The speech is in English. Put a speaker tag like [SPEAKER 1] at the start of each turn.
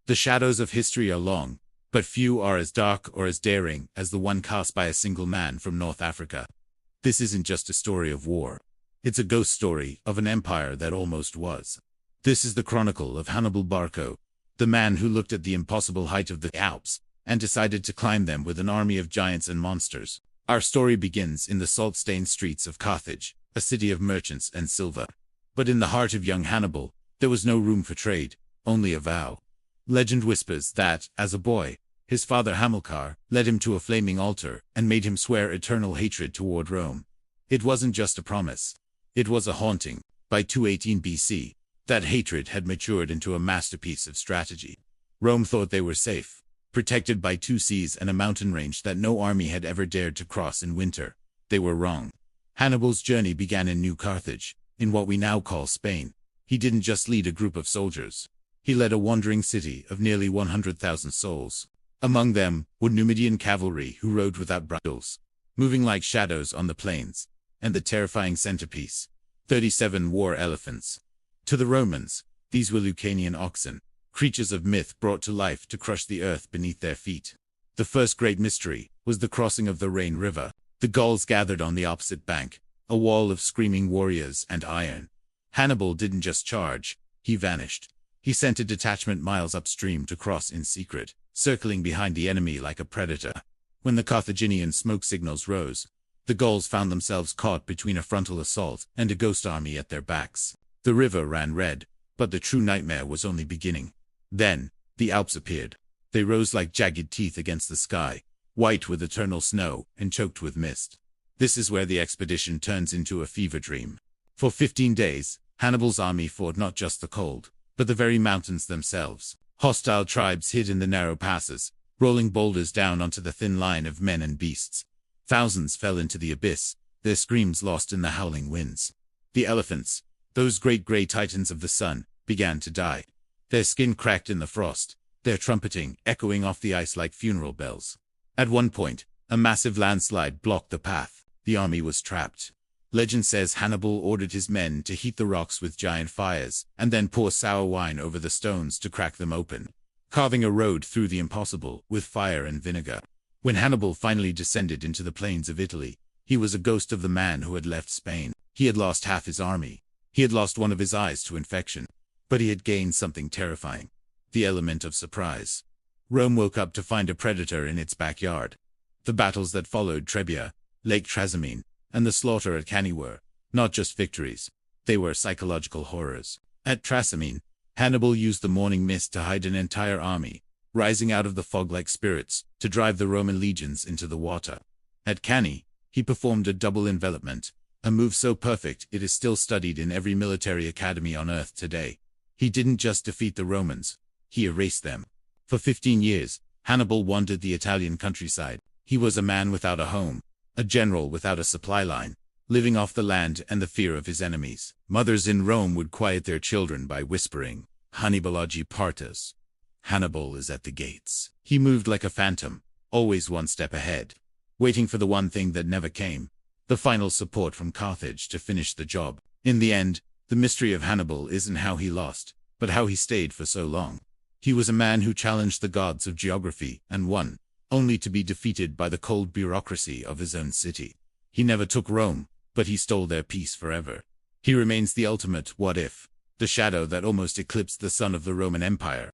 [SPEAKER 1] The shadows of history are long, but few are as dark or as daring as the one cast by a single man from North Africa. This isn't just a story of war. It's a ghost story of an empire that almost was. This is the chronicle of Hannibal Barca, the man who looked at the impossible height of the Alps and decided to climb them with an army of giants and monsters. Our story begins in the salt-stained streets of Carthage, a city of merchants and silver. But in the heart of young Hannibal, there was no room for trade, only a vow. Legend whispers that, as a boy, his father Hamilcar led him to a flaming altar and made him swear eternal hatred toward Rome. It wasn't just a promise. It was a haunting. By 218 BC, that hatred had matured into a masterpiece of strategy. Rome thought they were safe, protected by two seas and a mountain range that no army had ever dared to cross in winter. They were wrong. Hannibal's journey began in New Carthage, in what we now call Spain. He didn't just lead a group of soldiers. He led a wandering city of nearly 100,000 souls. Among them were Numidian cavalry who rode without bridles, moving like shadows on the plains, and the terrifying centerpiece, 37 war elephants. To the Romans, these were Lucanian oxen, creatures of myth brought to life to crush the earth beneath their feet. The first great mystery was the crossing of the Rhône River. The Gauls gathered on the opposite bank, a wall of screaming warriors and iron. Hannibal didn't just charge, he vanished. He sent a detachment miles upstream to cross in secret, circling behind the enemy like a predator. When the Carthaginian smoke signals rose, the Gauls found themselves caught between a frontal assault and a ghost army at their backs. The river ran red, but the true nightmare was only beginning. Then, the Alps appeared. They rose like jagged teeth against the sky, white with eternal snow and choked with mist. This is where the expedition turns into a fever dream. For 15 days, Hannibal's army fought not just the cold, but the very mountains themselves. Hostile tribes hid in the narrow passes, rolling boulders down onto the thin line of men and beasts. Thousands fell into the abyss, their screams lost in the howling winds. The elephants, those great gray titans of the sun, began to die. Their skin cracked in the frost, their trumpeting echoing off the ice like funeral bells. At one point, a massive landslide blocked the path. The army was trapped. Legend says Hannibal ordered his men to heat the rocks with giant fires, and then pour sour wine over the stones to crack them open, carving a road through the impossible with fire and vinegar. When Hannibal finally descended into the plains of Italy, he was a ghost of the man who had left Spain. He had lost half his army. He had lost one of his eyes to infection. But he had gained something terrifying: the element of surprise. Rome woke up to find a predator in its backyard. The battles that followed Trebia, Lake Trasimene, and the slaughter at Cannae were not just victories, they were psychological horrors. At Trasimene, Hannibal used the morning mist to hide an entire army, rising out of the fog like spirits to drive the Roman legions into the water. At Cannae, he performed a double envelopment, a move so perfect it is still studied in every military academy on Earth today. He didn't just defeat the Romans, he erased them. For 15 years, Hannibal wandered the Italian countryside. He was a man without a home, a general without a supply line, living off the land and the fear of his enemies. Mothers in Rome would quiet their children by whispering, "Hannibal oggi partus." Hannibal is at the gates. He moved like a phantom, always one step ahead, waiting for the one thing that never came, the final support from Carthage to finish the job. In the end, the mystery of Hannibal isn't how he lost, but how he stayed for so long. He was a man who challenged the gods of geography and won, only to be defeated by the cold bureaucracy of his own city. He never took Rome, but he stole their peace forever. He remains the ultimate what if, the shadow that almost eclipsed the sun of the Roman Empire.